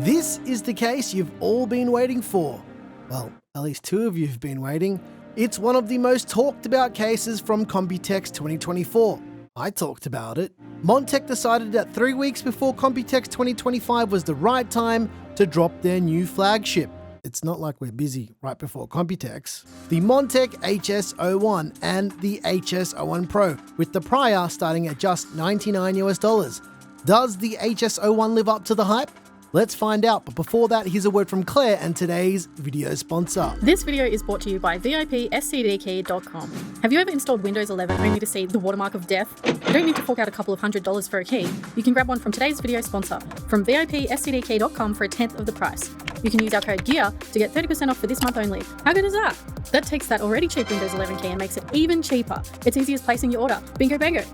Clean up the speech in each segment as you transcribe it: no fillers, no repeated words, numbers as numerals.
This is the case you've all been waiting for. Well, at least two of you have been waiting. It's one of the most talked about cases from Computex 2024. I talked about it. Montech decided that 3 weeks before Computex 2025 was the right time to drop their new flagship. It's not like we're busy right before Computex. The Montech HS01 and the HS01 Pro, with the prior starting at just $99 US. Does the HS01 live up to the hype? Let's find out, but before that, here's a word from Claire and today's video sponsor. This video is brought to you by VIPSCDKey.com. Have you ever installed Windows 11 only to see the watermark of death? You don't need to fork out a couple of $100s for a key. You can grab one from today's video sponsor, from VIPSCDKey.com for a tenth of the price. You can use our code GEAR to get 30% off for this month only. How good is that? That takes that already cheap Windows 11 key and makes it even cheaper. It's easy as placing your order. Bingo bango.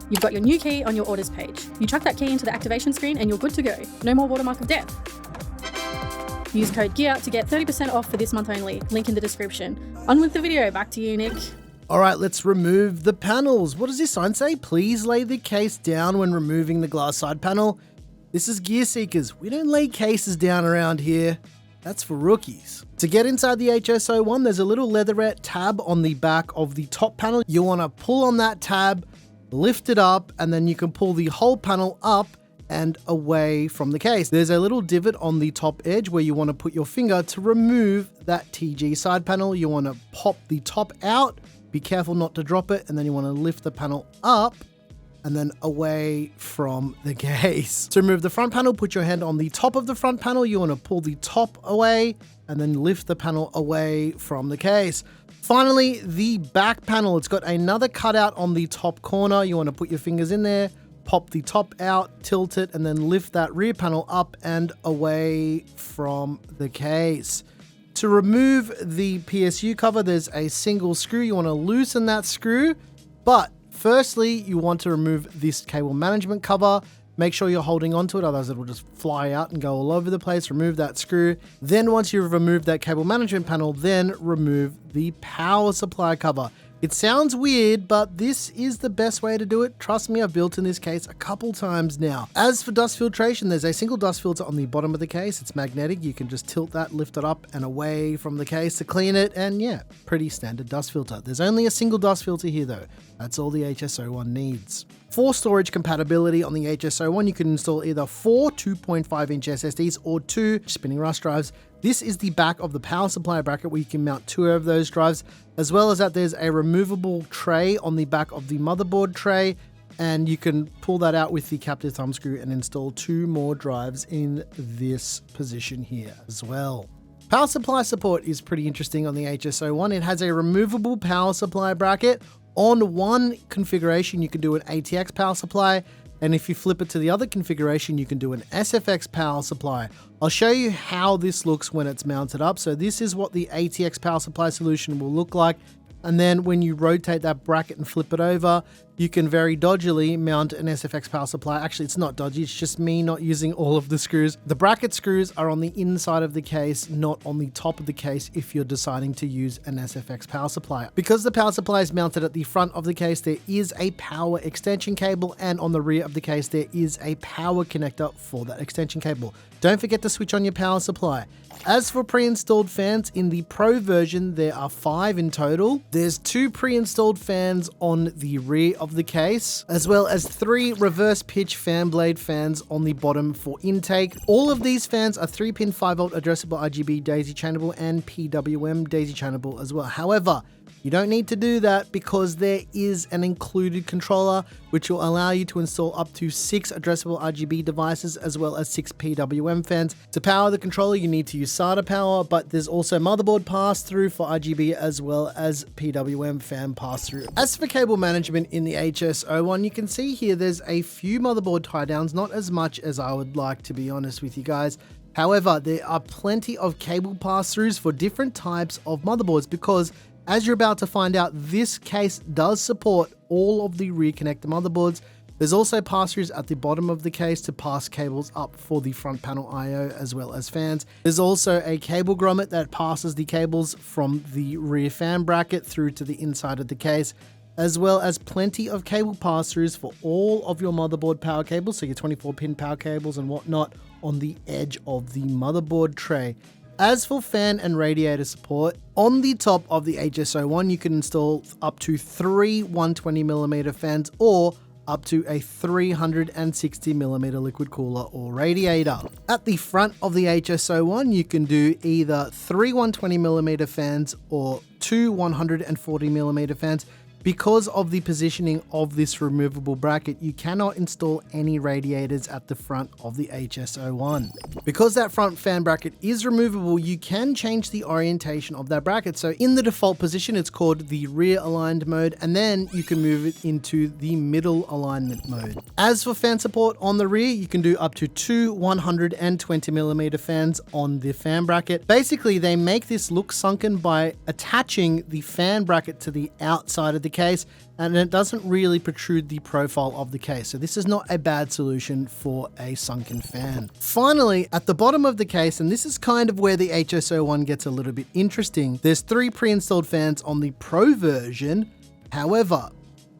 You've got your new key on your orders page. You chuck that key into the activation screen and you're good to go. No more watermark of death. Use code GEAR to get 30% off for this month only. Link in the description. On with the video. Back to you, Nick. All right, let's remove the panels. What does this sign say? Please lay the case down when removing the glass side panel. This is Gear Seekers. We don't lay cases down around here. That's for rookies. To get inside the HS01, there's a little leatherette tab on the back of the top panel. You want to pull on that tab, lift it up, and then you can pull the whole panel up and away from the case. There's a little divot on the top edge where you want to put your finger to remove that TG side panel. You want to pop the top out, be careful not to drop it, and then you want to lift the panel up and then away from the case. To remove the front panel, put your hand on the top of the front panel. You want to pull the top away and then lift the panel away from the case. Finally, the back panel, it's got another cutout on the top corner. You want to put your fingers in there, pop the top out, tilt it, and then lift that rear panel up and away from the case. To remove the PSU cover, there's a single screw. You want to loosen that screw, but firstly, you want to remove this cable management cover. Make sure you're holding onto it, otherwise it will just fly out and go all over the place. Remove that screw. Then once you've removed that cable management panel, then remove the power supply cover. It sounds weird, but this is the best way to do it. Trust me, I've built in this case a couple times now. As for dust filtration, there's a single dust filter on the bottom of the case. It's magnetic. You can just tilt that, lift it up and away from the case to clean it. And yeah, pretty standard dust filter. There's only a single dust filter here though. That's all the HS01 needs. For storage compatibility on the HS01, you can install either 4 2.5-inch SSDs or 2 spinning rush drives. This is the back of the power supply bracket where you can mount 2 of those drives, as well as that there's a removable tray on the back of the motherboard tray, and you can pull that out with the captive thumb screw and install 2 more drives in this position here as well. Power supply support is pretty interesting on the HS01. It has a removable power supply bracket. On one configuration, you can do an ATX power supply, and if you flip it to the other configuration, you can do an SFX power supply. I'll show you how this looks when it's mounted up. So this is what the ATX power supply solution will look like. And then when you rotate that bracket and flip it over, you can very dodgily mount an SFX power supply. Actually, it's not dodgy, it's just me not using all of the screws. The bracket screws are on the inside of the case, not on the top of the case if you're deciding to use an SFX power supply. Because the power supply is mounted at the front of the case, there is a power extension cable, and on the rear of the case, there is a power connector for that extension cable. Don't forget to switch on your power supply. As for pre-installed fans, in the Pro version, there are 5 in total. There's 2 pre-installed fans on the rear of the case, as well as 3 reverse pitch fan blade fans on the bottom for intake. All of these fans are 3-pin 5-volt addressable RGB daisy chainable and PWM daisy chainable as well. However, you don't need to do that because there is an included controller which will allow you to install up to 6 addressable RGB devices as well as 6 PWM fans. To power the controller, you need to use SATA power, but there's also motherboard pass-through for RGB as well as PWM fan pass-through. As for cable management in the HS01, you can see here there's a few motherboard tie-downs, not as much as I would like, to be honest with you guys. However, there are plenty of cable pass-throughs for different types of motherboards because, as you're about to find out, this case does support all of the rear connector motherboards. There's also pass-throughs at the bottom of the case to pass cables up for the front panel I/O as well as fans. There's also a cable grommet that passes the cables from the rear fan bracket through to the inside of the case. as well as plenty of cable pass-throughs for all of your motherboard power cables, so your 24-pin power cables and whatnot on the edge of the motherboard tray. As for fan and radiator support, on the top of the HS01 you can install up to 3 120mm fans or up to a 360mm liquid cooler or radiator. At the front of the HS01 you can do either 3 120mm fans or 2 140mm fans. Because of the positioning of this removable bracket, you cannot install any radiators at the front of the HS01. Because that front fan bracket is removable, you can change the orientation of that bracket. So in the default position, it's called the rear aligned mode, and then you can move it into the middle alignment mode. As for fan support on the rear, you can do up to 2 120mm fans on the fan bracket. Basically, they make this look sunken by attaching the fan bracket to the outside of the case, and it doesn't really protrude the profile of the case. So this is not a bad solution for a sunken fan. Finally, at the bottom of the case, and this is kind of where the HS01 gets a little bit interesting, there's 3 pre-installed fans on the Pro version. However,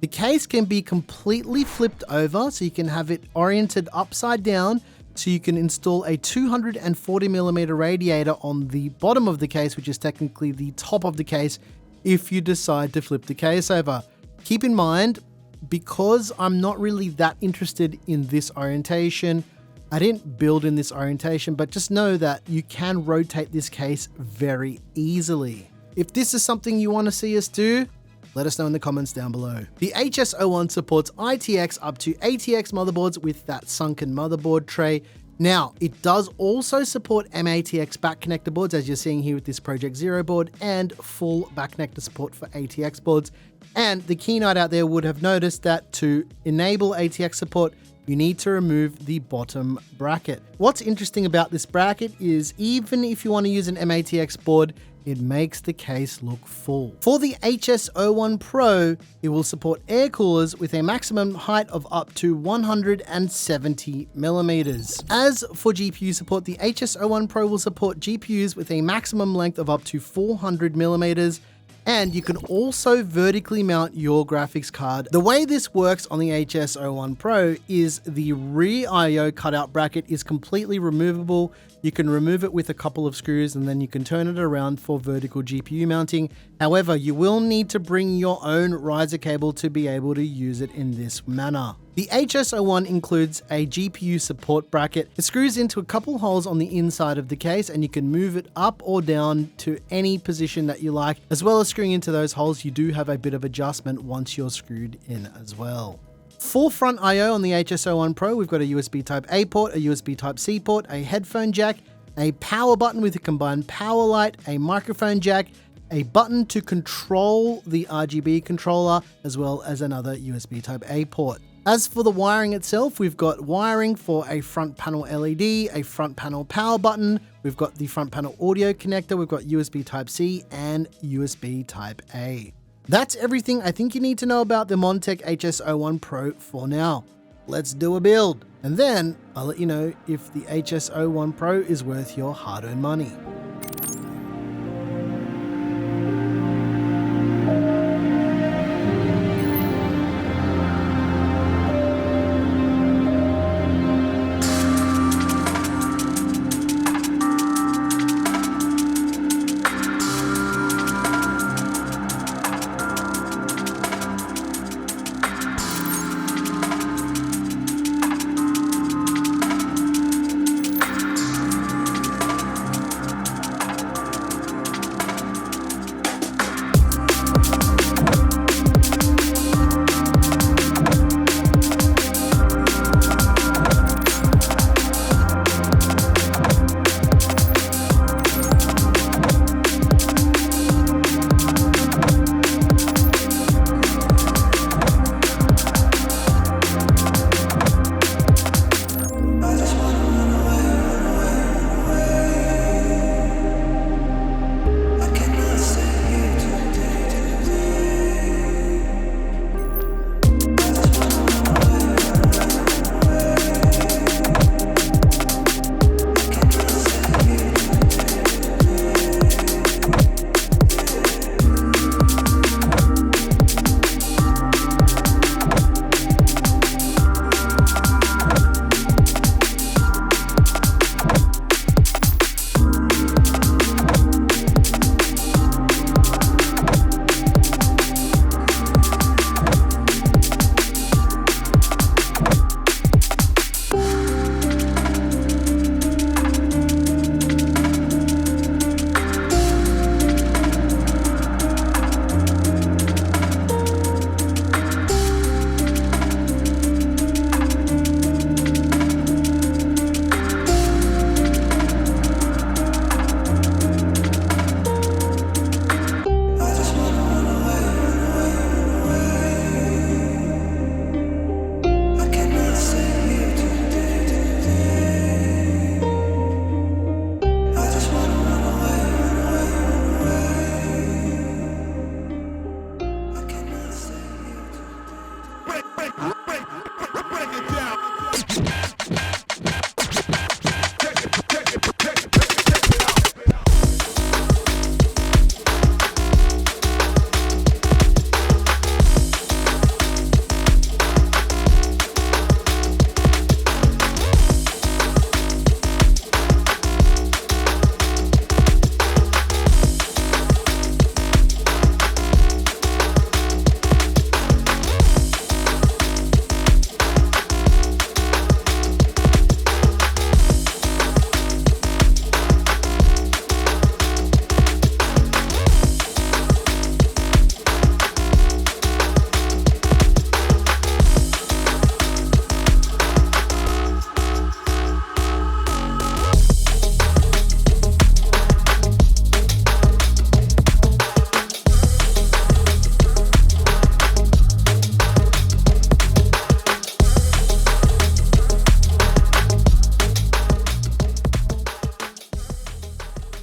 the case can be completely flipped over, so you can have it oriented upside down, so you can install a 240mm radiator on the bottom of the case, which is technically the top of the case, if you decide to flip the case over. Keep in mind, because I'm not really that interested in this orientation, I didn't build in this orientation, but just know that you can rotate this case very easily. If this is something you want to see us do, let us know in the comments down below. The HS01 supports ITX up to ATX motherboards with that sunken motherboard tray. Now, it does also support MATX back connector boards, as you're seeing here with this Project Zero board, and full back connector support for ATX boards. And the keynote out there would have noticed that to enable ATX support, you need to remove the bottom bracket. What's interesting about this bracket is even if you want to use an MATX board, it makes the case look full. For the HS01 Pro, it will support air coolers with a maximum height of up to 170mm. As for GPU support, the HS01 Pro will support GPUs with a maximum length of up to 400mm, and you can also vertically mount your graphics card. The way this works on the HS01 Pro is the rear I/O cutout bracket is completely removable. You can remove it with a couple of screws and then you can turn it around for vertical GPU mounting. However, you will need to bring your own riser cable to be able to use it in this manner. The HS01 includes a GPU support bracket. It screws into a couple holes on the inside of the case and you can move it up or down to any position that you like. As well as screwing into those holes, you do have a bit of adjustment once you're screwed in as well. For front I/O on the HS01 Pro, we've got a USB Type-A port, a USB Type-C port, a headphone jack, a power button with a combined power light, a microphone jack, a button to control the RGB controller, as well as another USB Type-A port. As for the wiring itself, we've got wiring for a front panel LED, a front panel power button, we've got the front panel audio connector, we've got USB Type-C and USB Type-A. That's everything I think you need to know about the Montech HS01 Pro for now. Let's do a build, and then I'll let you know if the HS01 Pro is worth your hard-earned money.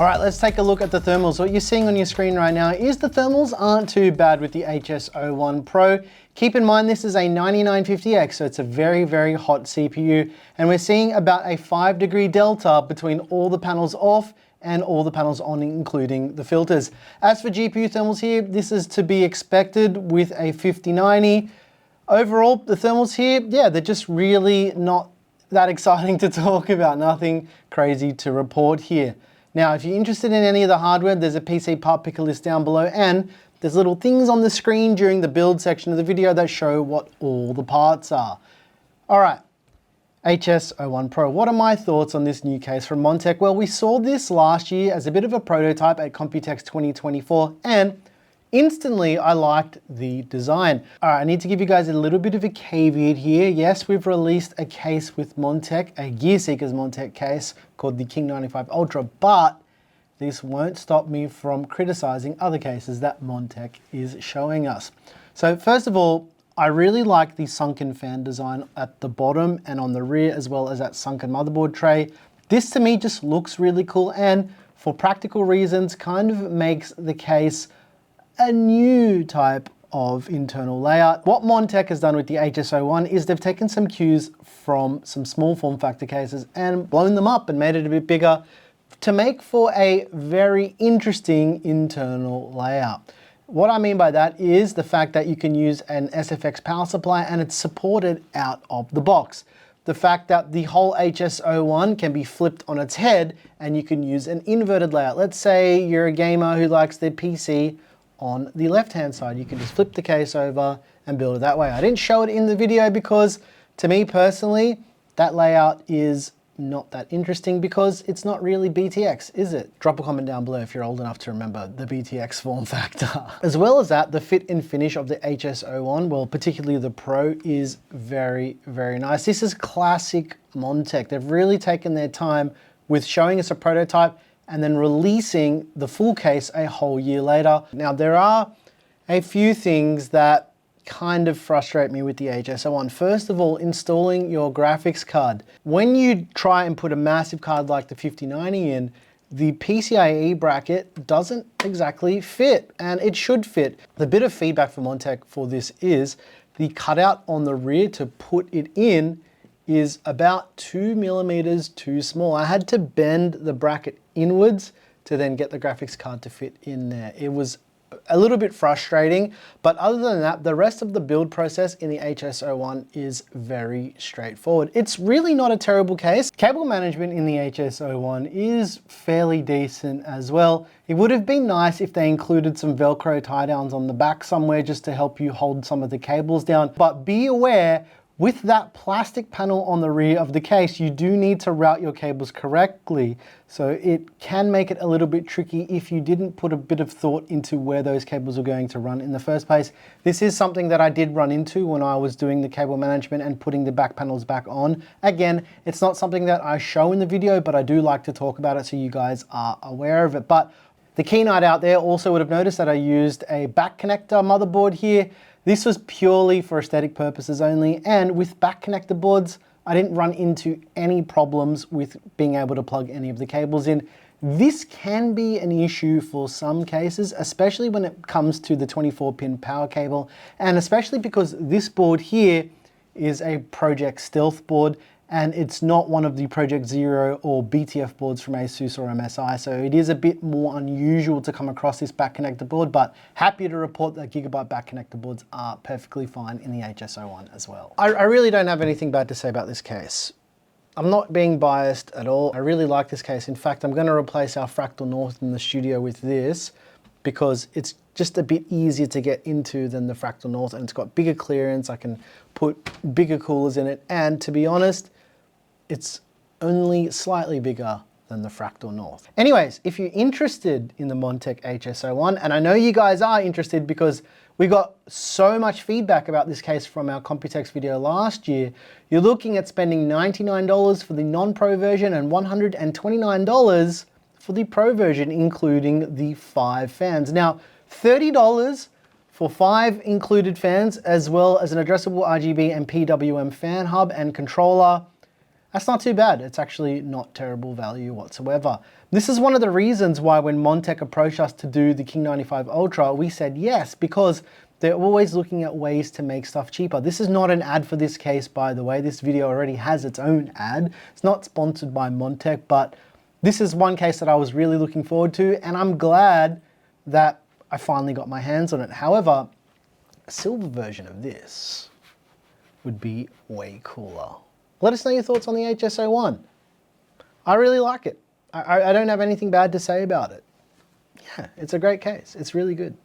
All right, let's take a look at the thermals. What you're seeing on your screen right now is the thermals aren't too bad with the HS01 Pro. Keep in mind this is a 9950X, so it's a very, very hot CPU, and we're seeing about a 5-degree delta between all the panels off and all the panels on, including the filters. As for GPU thermals here, this is to be expected with a 5090. Overall, the thermals here, yeah, they're just really not that exciting to talk about. Nothing crazy to report here. Now, if you're interested in any of the hardware, there's a PC part picker list down below, and there's little things on the screen during the build section of the video that show what all the parts are. All right, HS01 Pro. What are my thoughts on this new case from Montech? Well, we saw this last year as a bit of a prototype at Computex 2024, and instantly I liked the design. All right, I need to give you guys a little bit of a caveat here. Yes, we've released a case with Montech, a Gearseekers Montech case called the King 95 Ultra, but this won't stop me from criticizing other cases that Montech is showing us. So first of all, I really like the sunken fan design at the bottom and on the rear, as well as that sunken motherboard tray. This to me just looks really cool, and for practical reasons kind of makes the case a new type of internal layout. What Montech has done with the HS01 is they've taken some cues from some small form factor cases and blown them up and made it a bit bigger to make for a very interesting internal layout. What I mean by that is the fact that you can use an SFX power supply and it's supported out of the box. The fact that the whole HS01 can be flipped on its head and you can use an inverted layout. Let's say you're a gamer who likes their PC on the left-hand side. You can just flip the case over and build it that way. I didn't show it in the video because to me personally, that layout is not that interesting because it's not really BTX, is it? Drop a comment down below if you're old enough to remember the BTX form factor. As well as that, the fit and finish of the HS01, well, particularly the Pro, is very, very nice. This is classic Montech. They've really taken their time with showing us a prototype and then releasing the full case a whole year later. Now, there are a few things that kind of frustrate me with the HS01. First of all, installing your graphics card. When you try and put a massive card like the 5090 in, the PCIe bracket doesn't exactly fit, and it should fit. The bit of feedback from Montech for this is the cutout on the rear to put it in is about 2 millimeters too small. I had to bend the bracket inwards to then get the graphics card to fit in there. It was a little bit frustrating, but other than that, the rest of the build process in the HS01 is very straightforward. It's really not a terrible case. Cable management in the HS01 is fairly decent as well. It would have been nice if they included some Velcro tie downs on the back somewhere just to help you hold some of the cables down, but be aware, with that plastic panel on the rear of the case, you do need to route your cables correctly. So it can make it a little bit tricky if you didn't put a bit of thought into where those cables are going to run in the first place. This is something that I did run into when I was doing the cable management and putting the back panels back on. Again, it's not something that I show in the video, but I do like to talk about it so you guys are aware of it. But the keen-eyed out there also would have noticed that I used a back connector motherboard here. This was purely for aesthetic purposes only, and with back connector boards, I didn't run into any problems with being able to plug any of the cables in. This can be an issue for some cases, especially when it comes to the 24-pin power cable, and especially because this board here is a Project Stealth board, and it's not one of the Project Zero or BTF boards from ASUS or MSI, so it is a bit more unusual to come across this back connector board, but happy to report that Gigabyte back connector boards are perfectly fine in the HS01 as well. I really don't have anything bad to say about this case. I'm not being biased at all. I really like this case. In fact, I'm gonna replace our Fractal North in the studio with this because it's just a bit easier to get into than the Fractal North, and it's got bigger clearance. I can put bigger coolers in it, and to be honest, it's only slightly bigger than the Fractal North. Anyways, if you're interested in the Montech HS01, and I know you guys are interested because we got so much feedback about this case from our Computex video last year, you're looking at spending $99 for the non-pro version and $129 for the pro version, including the 5 fans. Now, $30 for 5 included fans, as well as an addressable RGB and PWM fan hub and controller. That's not too bad. It's actually not terrible value whatsoever. This is one of the reasons why when Montech approached us to do the King 95 Ultra, we said yes, because they're always looking at ways to make stuff cheaper. This is not an ad for this case, by the way. This video already has its own ad. It's not sponsored by Montech, but this is one case that I was really looking forward to, and I'm glad that I finally got my hands on it. However, a silver version of this would be way cooler. Let us know your thoughts on the HS01. I really like it. I don't have anything bad to say about it. Yeah, it's a great case. It's really good.